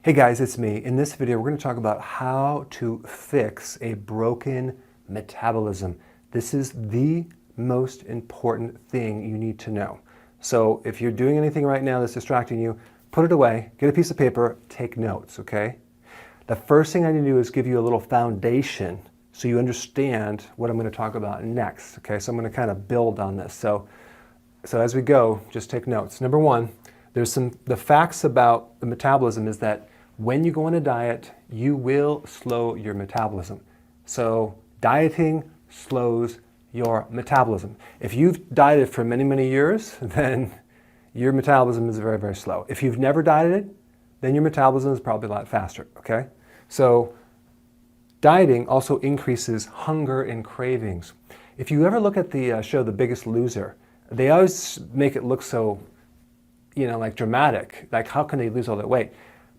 Hey guys, it's me. In this video, we're going to talk about how to fix a broken metabolism. This is the most important thing you need to know. So if you're doing anything right now that's distracting you, put it away, get a piece of paper, take notes, okay? The first thing I need to do is give you a little foundation so you understand what I'm going to talk about next, okay? So I'm going to kind of build on this. So as we go, just take notes. Number one, the facts about the metabolism is that when you go on a diet, you will slow your metabolism. So dieting slows your metabolism. If you've dieted for many, many years, then your metabolism is very, very slow. If you've never dieted, then your metabolism is probably a lot faster, okay? So dieting also increases hunger and cravings. If you ever look at the show The Biggest Loser, they always make it look so, like dramatic. Like, how can they lose all that weight?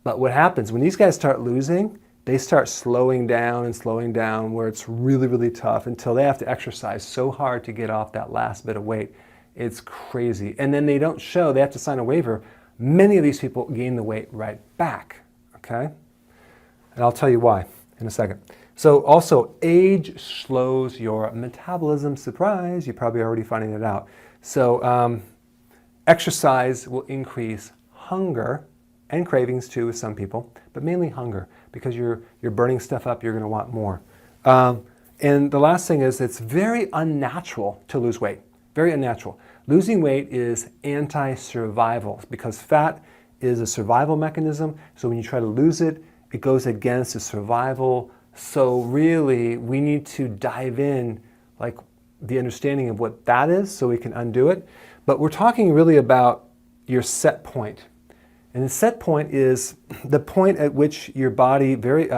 But what happens when these guys start losing, they start slowing down where it's really, really tough until they have to exercise so hard to get off that last bit of weight. It's crazy. And then they don't show, they have to sign a waiver. Many of these people gain the weight right back, okay? And I'll tell you why in a second. So also, age slows your metabolism. Surprise, you're probably already finding it out. So exercise will increase hunger and cravings too with some people, but mainly hunger, because you're burning stuff up, you're going to want more. And the last thing is, it's very unnatural to lose weight. Very unnatural. Losing weight is anti-survival because fat is a survival mechanism. So when you try to lose it, it goes against the survival. So really, we need to dive in, like the understanding of what that is, so we can undo it. But we're talking really about your set point. And the set point is the point at which your body very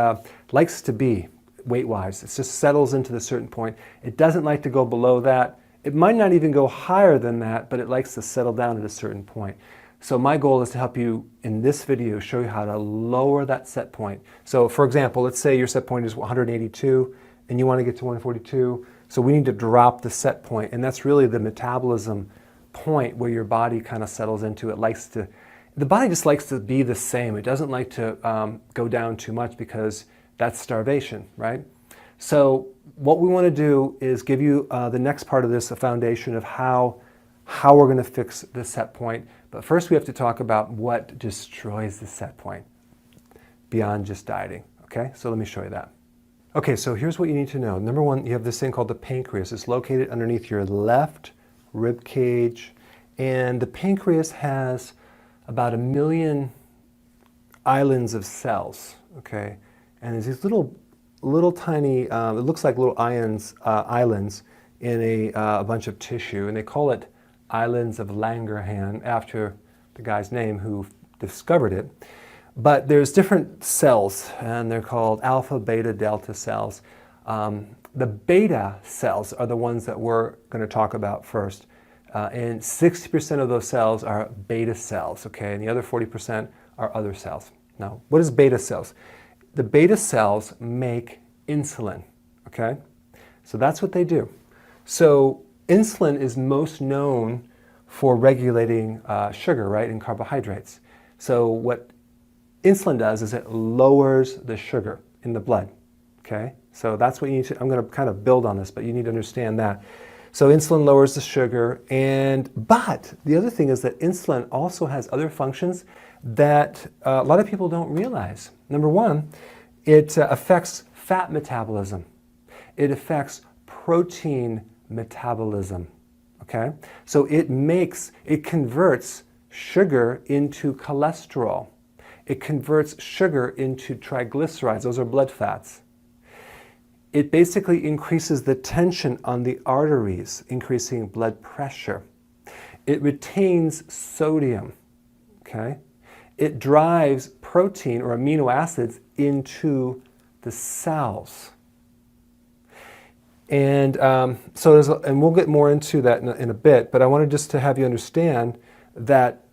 likes to be weight-wise. It just settles into the certain point. It doesn't like to go below that. It might not even go higher than that, but it likes to settle down at a certain point. So my goal is to help you in this video show you how to lower that set point. So for example, let's say your set point is 182 and you want to get to 142. So we need to drop the set point, and that's really the metabolism point where your body kind of settles into. The body just likes to be the same. It doesn't like to go down too much because that's starvation, right? So what we want to do is give you the next part of this, a foundation of how we're going to fix the set point. But first we have to talk about what destroys the set point beyond just dieting, okay? So let me show you that. Okay, so here's what you need to know. Number one, you have this thing called the pancreas. It's located underneath your left rib cage, and the pancreas has about 1 million islands of cells, okay? And there's these little tiny, it looks like little islands in a bunch of tissue, and they call it islands of Langerhans after the guy's name who discovered it. But there's different cells, and they're called alpha, beta, delta cells. The beta cells are the ones that we're going to talk about first. And 60% of those cells are beta cells, okay? And the other 40% are other cells. Now, what is beta cells? The beta cells make insulin, okay? So that's what they do. So insulin is most known for regulating sugar, right, and carbohydrates. So what insulin does is it lowers the sugar in the blood, okay? So that's what you need to, I'm going to kind of build on this, but you need to understand that. So insulin lowers the sugar, but the other thing is that insulin also has other functions that a lot of people don't realize. Number one, it affects fat metabolism. It affects protein metabolism, okay? So it converts sugar into cholesterol. It converts sugar into triglycerides. Those are blood fats. It basically increases the tension on the arteries, increasing blood pressure. It retains sodium, okay? It drives protein or amino acids into the cells. And and we'll get more into that in a bit, but I wanted just to have you understand that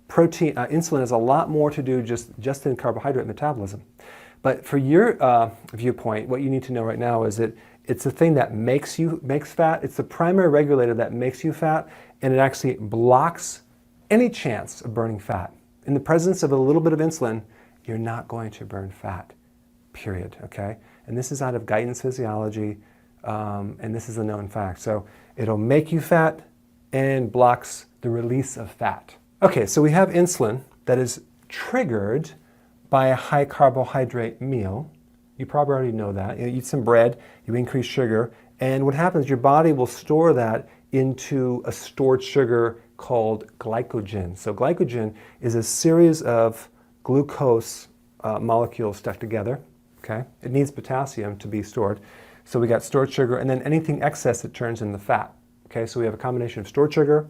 insulin has a lot more to do just in carbohydrate metabolism. But for your viewpoint, what you need to know right now is that it's the thing that makes fat. It's the primary regulator that makes you fat, and it actually blocks any chance of burning fat. In the presence of a little bit of insulin, you're not going to burn fat, period, okay? And this is out of guidance physiology, and this is a known fact. So it'll make you fat and blocks the release of fat. Okay, so we have insulin that is triggered by a high carbohydrate meal. You probably already know that. You eat some bread, you increase sugar, and what happens, your body will store that into a stored sugar called glycogen. So glycogen is a series of glucose molecules stuck together, okay? It needs potassium to be stored. So we got stored sugar, and then anything excess it turns into fat, okay? So we have a combination of stored sugar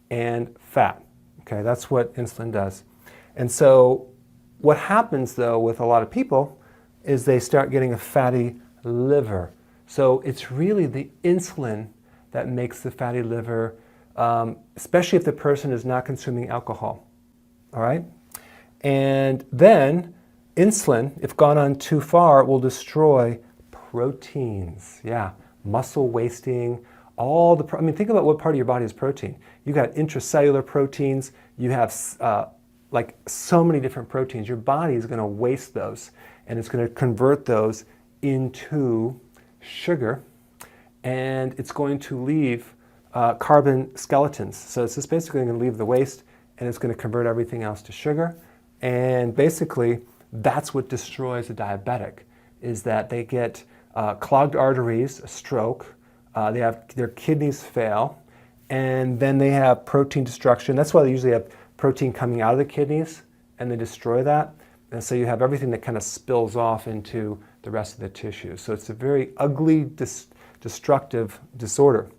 and fat, okay? That's what insulin does. And so what happens, though, with a lot of people is they start getting a fatty liver. So it's really the insulin that makes the fatty liver, especially if the person is not consuming alcohol, all right? And then insulin, if gone on too far, will destroy proteins. Yeah, muscle wasting, all the, I mean, think about what part of your body is protein. You got intracellular proteins, you have like so many different proteins. Your body is going to waste those, and it's going to convert those into sugar, and it's going to leave carbon skeletons. So it's just basically going to leave the waste, and it's going to convert everything else to sugar. And basically, that's what destroys a diabetic, is that they get clogged arteries, a stroke, they have their kidneys fail, and then they have protein destruction. That's why they usually have protein coming out of the kidneys, and they destroy that. And so you have everything that kind of spills off into the rest of the tissue. So it's a very ugly, destructive disorder.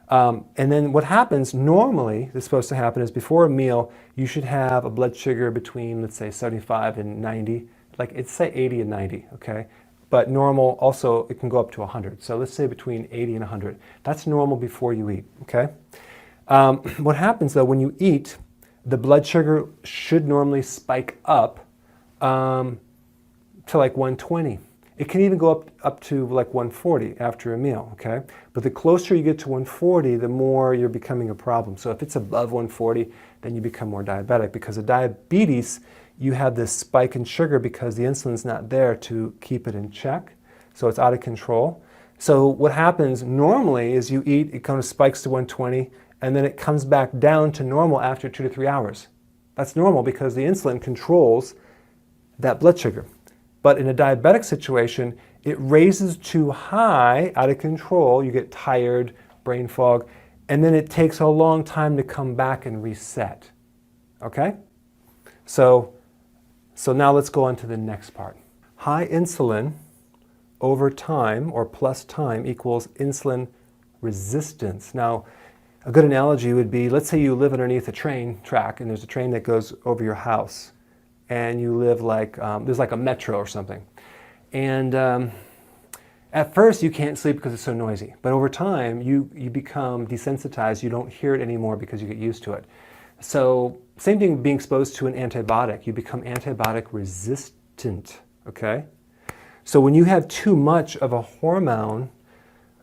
And then what happens normally, that's supposed to happen, is before a meal, you should have a blood sugar between, let's say, 75 and 90. Like, it's say 80 and 90, okay? But normal also, it can go up to 100. So let's say between 80 and 100. That's normal before you eat, okay? What happens, though, when you eat, the blood sugar should normally spike up to like 120. It can even go up to like 140 after a meal, okay? But the closer you get to 140, the more you're becoming a problem. So if it's above 140, then you become more diabetic, because of diabetes, you have this spike in sugar because the insulin's not there to keep it in check. So it's out of control. So what happens normally is you eat, it kind of spikes to 120, and then it comes back down to normal after 2 to 3 hours. That's normal because the insulin controls that blood sugar. But in a diabetic situation, it raises too high, out of control, you get tired, brain fog, and then it takes a long time to come back and reset, okay? So now let's go on to the next part. High insulin over time, or plus time, equals insulin resistance. Now, a good analogy would be, let's say you live underneath a train track, and there's a train that goes over your house, and you live like, there's like a metro or something. And at first you can't sleep because it's so noisy, but over time you become desensitized, you don't hear it anymore because you get used to it. So same thing being exposed to an antibiotic, you become antibiotic resistant, okay? So when you have too much of a hormone,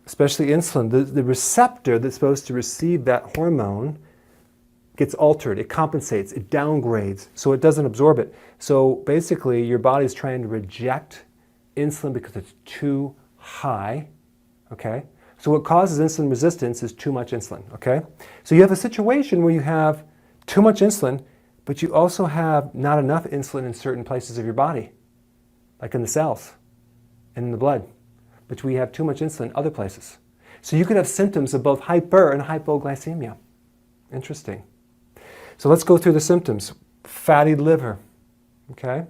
especially insulin, the receptor that's supposed to receive that hormone gets altered, it compensates, it downgrades, so it doesn't absorb it. So basically your body's trying to reject insulin because it's too high, okay? So what causes insulin resistance is too much insulin, okay? So you have a situation where you have too much insulin, but you also have not enough insulin in certain places of your body, like in the cells and in the blood, but we have too much insulin in other places. So you could have symptoms of both hyper and hypoglycemia. Interesting. So let's go through the symptoms. Fatty liver, okay?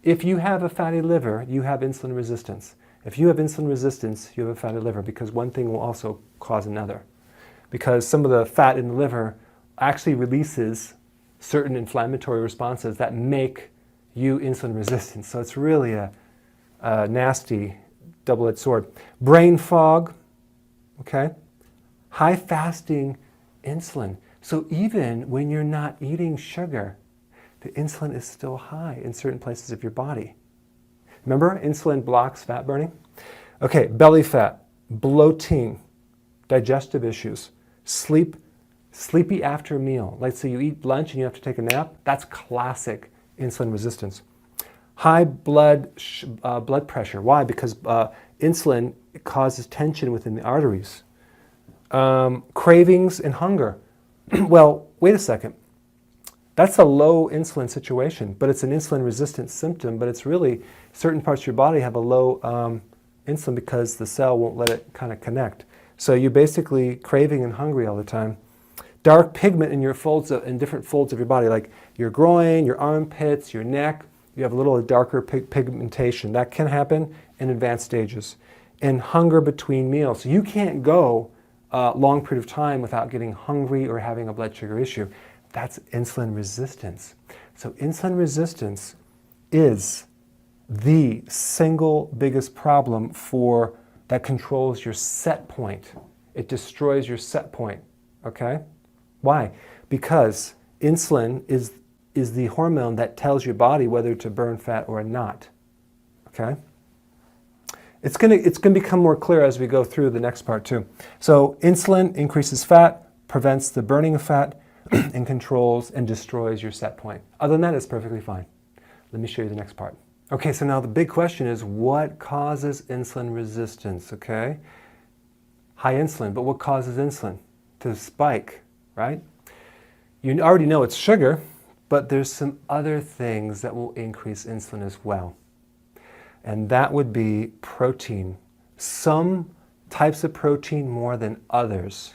If you have a fatty liver, you have insulin resistance. If you have insulin resistance, you have a fatty liver, because one thing will also cause another. Because some of the fat in the liver actually releases certain inflammatory responses that make you insulin resistant. So it's really a nasty double-edged sword. Brain fog, okay? High fasting insulin. So even when you're not eating sugar, the insulin is still high in certain places of your body. Remember, insulin blocks fat burning? Okay, belly fat, bloating, digestive issues, sleepy after a meal. Like, so you eat lunch and you have to take a nap. That's classic insulin resistance. High blood pressure. Why? Because insulin causes tension within the arteries. Cravings and hunger. Well, wait a second. That's a low insulin situation, but it's an insulin resistant symptom, but it's really certain parts of your body have a low insulin because the cell won't let it kind of connect. So you're basically craving and hungry all the time. Dark pigment in your in different folds of your body, like your groin, your armpits, your neck. You have a little darker pigmentation. That can happen in advanced stages. And hunger between meals. So you can't go a long period of time without getting hungry or having a blood sugar issue. That's insulin resistance. So insulin resistance is the single biggest problem that controls your set point. It destroys your set point, okay? Why? Because insulin is the hormone that tells your body whether to burn fat or not, okay? It's gonna become more clear as we go through the next part too. So insulin increases fat, prevents the burning of fat, and controls and destroys your set point. Other than that, it's perfectly fine. Let me show you the next part. Okay, so now the big question is, what causes insulin resistance, okay? High insulin, but what causes insulin to spike, right? You already know it's sugar, but there's some other things that will increase insulin as well. And that would be protein. Some types of protein more than others,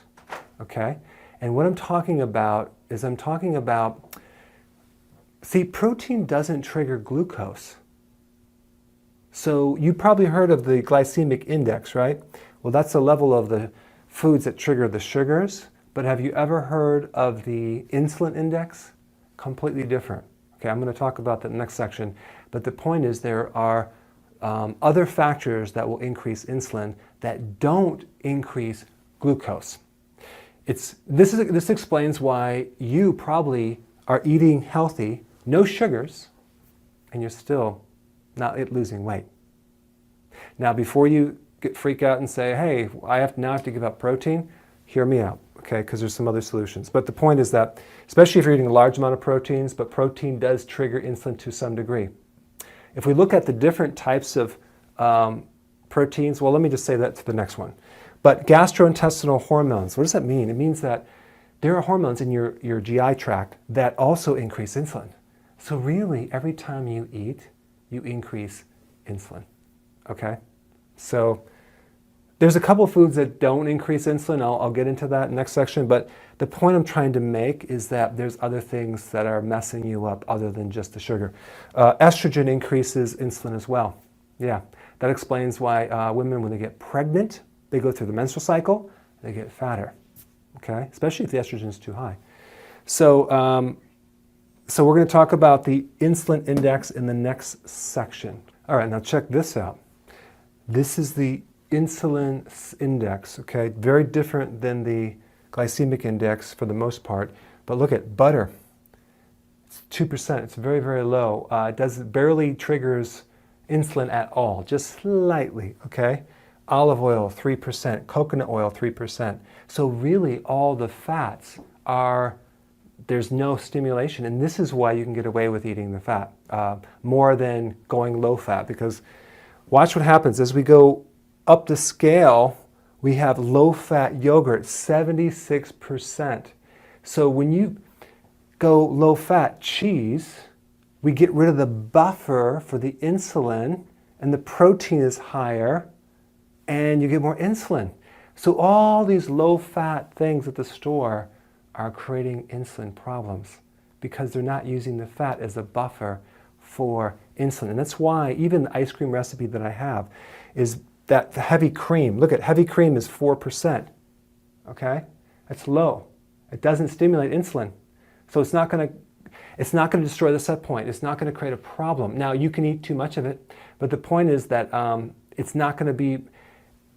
okay? And what I'm talking about is see, protein doesn't trigger glucose. So you probably heard of the glycemic index, right? Well, that's the level of the foods that trigger the sugars. But have you ever heard of the insulin index? Completely different. Okay, I'm going to talk about that in the next section. But the point is there are other factors that will increase insulin that don't increase glucose. This explains why you probably are eating healthy, no sugars, and you're still not losing weight. Now, before you freak out and say, hey, I now have to give up protein, hear me out, okay, because there's some other solutions. But the point is that, especially if you're eating a large amount of proteins, but protein does trigger insulin to some degree. If we look at the different types of proteins, well, let me just say that to the next one. But gastrointestinal hormones, what does that mean? It means that there are hormones in your GI tract that also increase insulin. So really, every time you eat, you increase insulin, okay? So there's a couple of foods that don't increase insulin. I'll get into that in the next section, but the point I'm trying to make is that there's other things that are messing you up other than just the sugar. Estrogen increases insulin as well. Yeah, that explains why women, when they get pregnant, they go through the menstrual cycle, they get fatter, okay? Especially if the estrogen is too high. So we're going to talk about the insulin index in the next section. All right, now check this out. This is the insulin index, okay? Very different than the glycemic index for the most part. But look at butter. It's 2%. It's very, very low. It barely triggers insulin at all, just slightly, okay? Olive oil, 3%. Coconut oil, 3%. So really all the fats there's no stimulation. And this is why you can get away with eating the fat more than going low fat. Because watch what happens as we go up the scale. We have low-fat yogurt, 76%. So when you go low-fat cheese, we get rid of the buffer for the insulin, and the protein is higher, and you get more insulin. So all these low-fat things at the store are creating insulin problems because they're not using the fat as a buffer for insulin. And that's why even the ice cream recipe that I have is that the heavy cream, look at heavy cream is 4%, okay? That's low. It doesn't stimulate insulin. So it's not going to destroy the set point. It's not going to create a problem. Now, you can eat too much of it, but the point is that it's not going to be,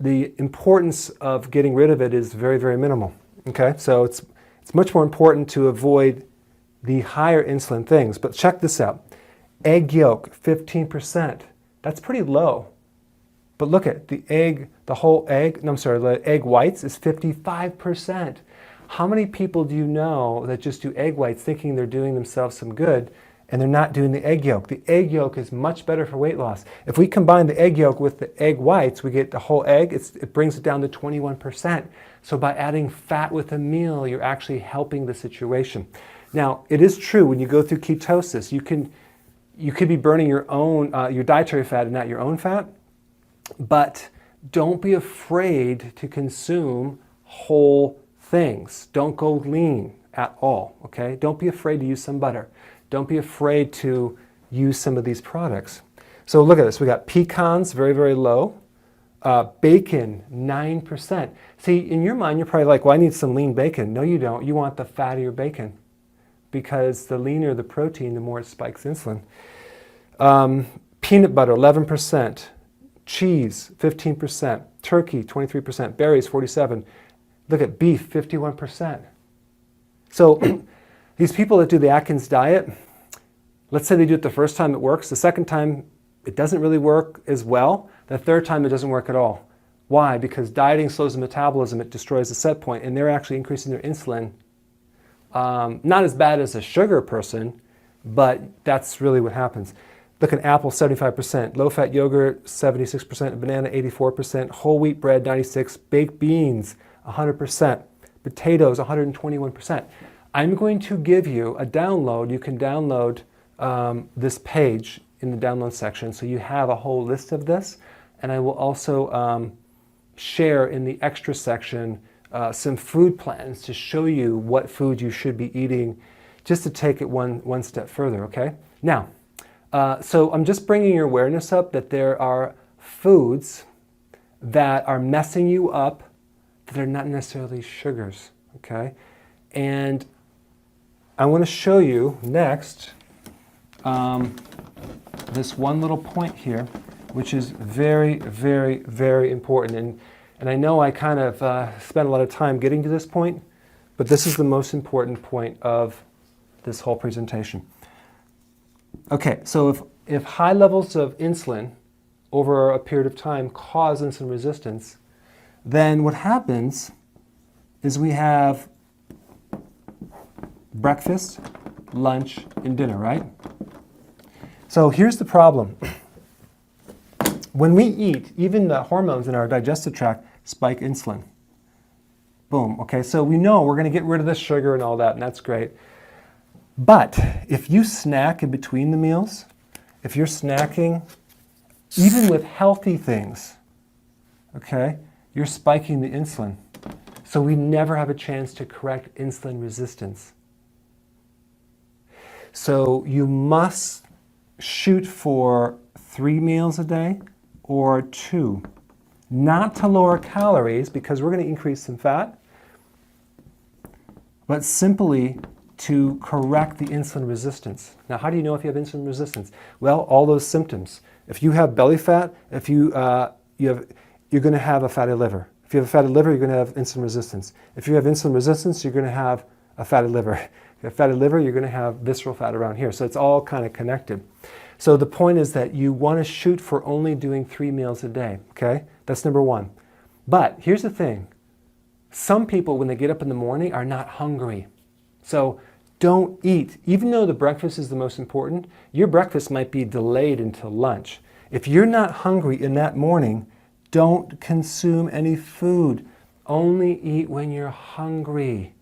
the importance of getting rid of it is very, very minimal, okay? So it's much more important to avoid the higher insulin things. But check this out. Egg yolk, 15%. That's pretty low. But look at the egg, the egg whites is 55%. How many people do you know that just do egg whites thinking they're doing themselves some good and they're not doing the egg yolk. The egg yolk is much better for weight loss. If we combine the egg yolk with the egg whites, we get the whole egg. It brings it down to 21%. So by adding fat with a meal, you're actually helping the situation. Now, it is true when you go through ketosis, you could be burning your own your dietary fat and not your own fat, but don't be afraid to consume whole things. Don't go lean at all, okay? Don't be afraid to use some butter. Don't be afraid to use some of these products. So look at this. We got pecans, very, very low. Bacon, 9%. See, in your mind, you're probably like, well, I need some lean bacon. No, you don't. You want the fattier bacon because the leaner the protein, the more it spikes insulin. Peanut butter, 11%. Cheese, 15%. Turkey, 23%. Berries, 47%. Look at beef, 51%. So these people that do the Atkins diet, let's say they do it the first time, it works. The second time, it doesn't really work as well. The third time, it doesn't work at all. Why? Because dieting slows the metabolism, it destroys the set point, and they're actually increasing their insulin. Not as bad as a sugar person, but that's really what happens. Look at apple, 75%, low-fat yogurt, 76%, banana, 84%, whole wheat bread, 96%, baked beans, 100%, potatoes, 121%. I'm going to give you a download. You can download this page in the download section, so you have a whole list of this, and I will also share in the extra section some food plans to show you what food you should be eating, just to take it one step further, okay? Now, so I'm just bringing your awareness up that there are foods that are messing you up that are not necessarily sugars, okay? And I want to show you next this one little point here, which is very, very, very important. And I know I kind of spent a lot of time getting to this point, but this is the most important point of this whole presentation. Okay, so if high levels of insulin over a period of time cause insulin resistance, then what happens is we have breakfast, lunch, and dinner, right? So here's the problem. When we eat, even the hormones in our digestive tract spike insulin. Boom, okay, so we know we're gonna get rid of the sugar and all that, and that's great. But if you snack in between the meals, if you're snacking, even with healthy things, okay, you're spiking the insulin. So we never have a chance to correct insulin resistance. So you must shoot for 3 meals a day or 2. Not to lower calories, because we're going to increase some fat, but simply to correct the insulin resistance. Now, how do you know if you have insulin resistance? Well, all those symptoms. If you have belly fat, if you're going to have a fatty liver. If you have a fatty liver, you're going to have insulin resistance. If you have insulin resistance, you're going to have a fatty liver. If you have fatty liver, you're going to have visceral fat around here. So it's all kind of connected. So the point is that you want to shoot for only doing 3 meals a day, okay? That's number one. But here's the thing. Some people, when they get up in the morning, are not hungry. So don't eat. Even though the breakfast is the most important, your breakfast might be delayed until lunch. If you're not hungry in that morning, don't consume any food. Only eat when you're hungry.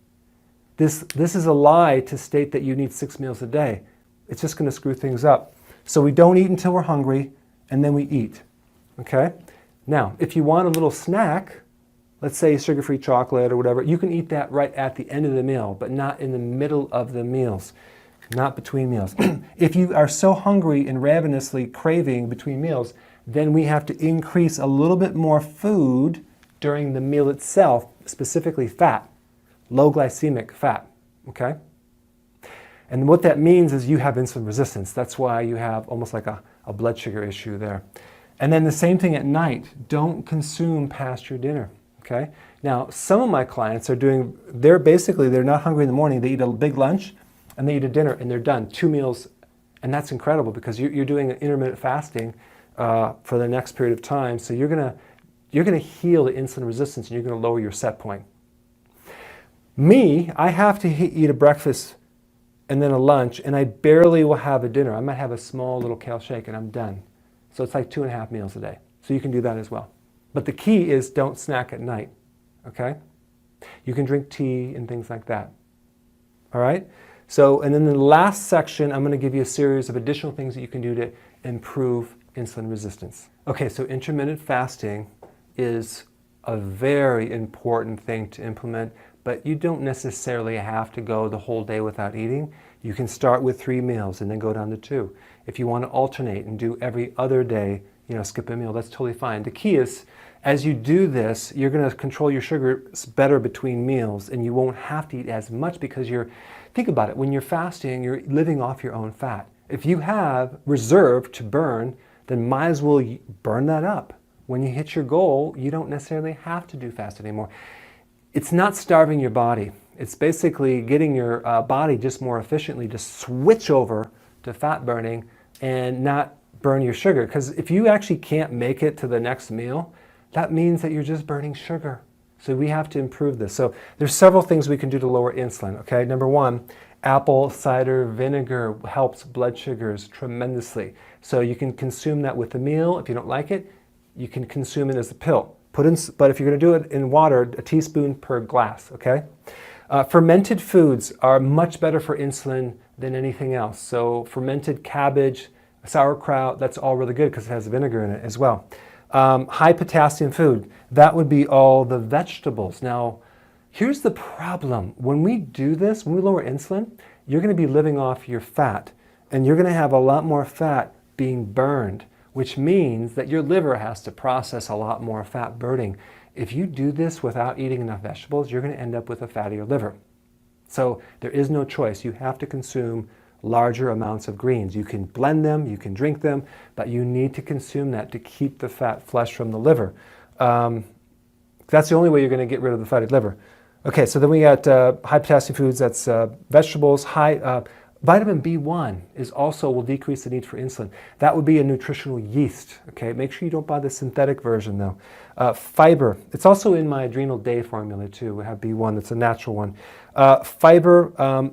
This is a lie to state that you need 6 meals a day. It's just going to screw things up. So we don't eat until we're hungry, and then we eat, okay? Now, if you want a little snack, let's say sugar-free chocolate or whatever, you can eat that right at the end of the meal, but not in the middle of the meals, not between meals. If you are so hungry and ravenously craving between meals, then we have to increase a little bit more food during the meal itself, specifically fat, low glycemic fat, okay? And what that means is you have insulin resistance. That's why you have almost like a blood sugar issue there. And then the same thing at night. Don't consume past your dinner, okay? Now, some of my clients are they're not hungry in the morning. They eat a big lunch and they eat a dinner and they're done, 2 meals. And that's incredible because you're doing an intermittent fasting for the next period of time. So you're gonna heal the insulin resistance and you're gonna lower your set point. Me, I have to eat a breakfast and then a lunch, and I barely will have a dinner. I might have a small little kale shake and I'm done. So it's like 2.5 meals a day. So you can do that as well. But the key is don't snack at night, okay? You can drink tea and things like that, all right? So, and then the last section, I'm going to give you a series of additional things that you can do to improve insulin resistance. Okay, so intermittent fasting is a very important thing to implement, but you don't necessarily have to go the whole day without eating. You can start with 3 meals and then go down to 2. If you want to alternate and do every other day, you know, skip a meal, that's totally fine. The key is, as you do this, you're going to control your sugars better between meals, and you won't have to eat as much because think about it, when you're fasting, you're living off your own fat. If you have reserve to burn, then might as well burn that up. When you hit your goal, you don't necessarily have to do fast anymore. It's not starving your body. It's basically getting your body just more efficiently to switch over to fat burning and not burn your sugar. Because if you actually can't make it to the next meal, that means that you're just burning sugar. So we have to improve this. So there's several things we can do to lower insulin, okay? Number 1, apple cider vinegar helps blood sugars tremendously. So you can consume that with a meal. If you don't like it, you can consume it as a pill. But if you're going to do it in water, a teaspoon per glass, okay? Fermented foods are much better for insulin than anything else. So fermented cabbage, sauerkraut, that's all really good because it has vinegar in it as well. High potassium food, that would be all the vegetables. Now, here's the problem. When we do this, when we lower insulin, you're going to be living off your fat, and you're going to have a lot more fat being burned, which means that your liver has to process a lot more fat burning. If you do this without eating enough vegetables, you're going to end up with a fattier liver. So there is no choice. You have to consume larger amounts of greens. You can blend them, you can drink them, but you need to consume that to keep the fat flush from the liver. That's the only way you're going to get rid of the fatty liver. Okay, so then we got high potassium foods, that's vegetables. Vitamin B1 will decrease the need for insulin. That would be a nutritional yeast. Okay, make sure you don't buy the synthetic version though. Fiber, it's also in my Adrenal Day formula too. We have B1, that's a natural one. Fiber,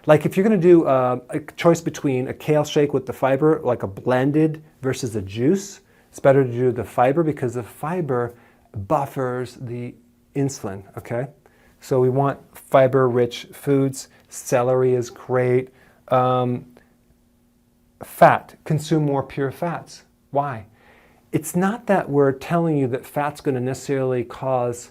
like if you're going to do a choice between a kale shake with the fiber, like a blended versus a juice, it's better to do the fiber because the fiber buffers the insulin, okay? So we want fiber-rich foods. Celery is great. Fat, consume more pure fats. Why? It's not that we're telling you that fat's going to necessarily cause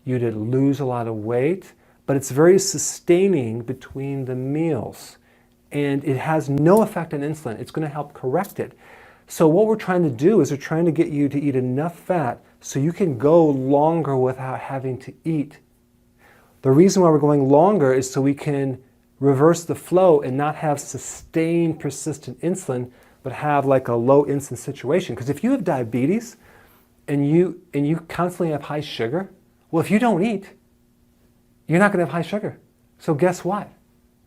you to lose a lot of weight, but it's very sustaining between the meals. And it has no effect on insulin. It's going to help correct it. So what we're trying to do is we're trying to get you to eat enough fat so you can go longer without having to eat. The reason why we're going longer is so we can reverse the flow and not have sustained persistent insulin, but have like a low insulin situation. Because if you have diabetes and you constantly have high sugar, well, if you don't eat, you're not going to have high sugar. So guess what?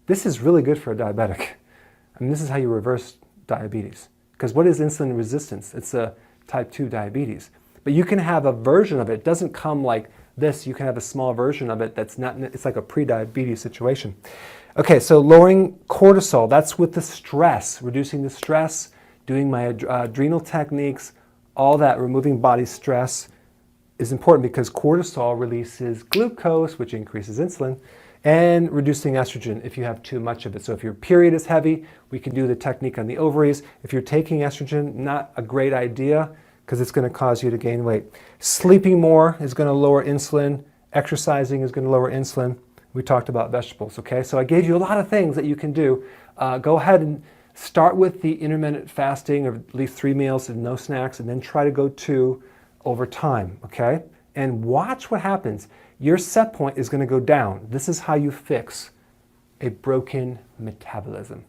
This is really good for a diabetic. I mean, this is how you reverse diabetes. Because what is insulin resistance? It's a type 2 diabetes. But you can have a version of it. It doesn't come like this. You can have a small version of it that's not, it's like a pre-diabetes situation. Okay, so lowering cortisol, that's with the stress, reducing the stress, doing my adrenal techniques, all that, removing body stress is important because cortisol releases glucose, which increases insulin, and reducing estrogen if you have too much of it. So if your period is heavy, we can do the technique on the ovaries. If you're taking estrogen, not a great idea because it's going to cause you to gain weight. Sleeping more is going to lower insulin. Exercising is going to lower insulin. We talked about vegetables, okay? So I gave you a lot of things that you can do. Go ahead and start with the intermittent fasting of at least 3 meals and no snacks, and then try to go 2 over time, okay? And watch what happens. Your set point is going to go down. This is how you fix a broken metabolism.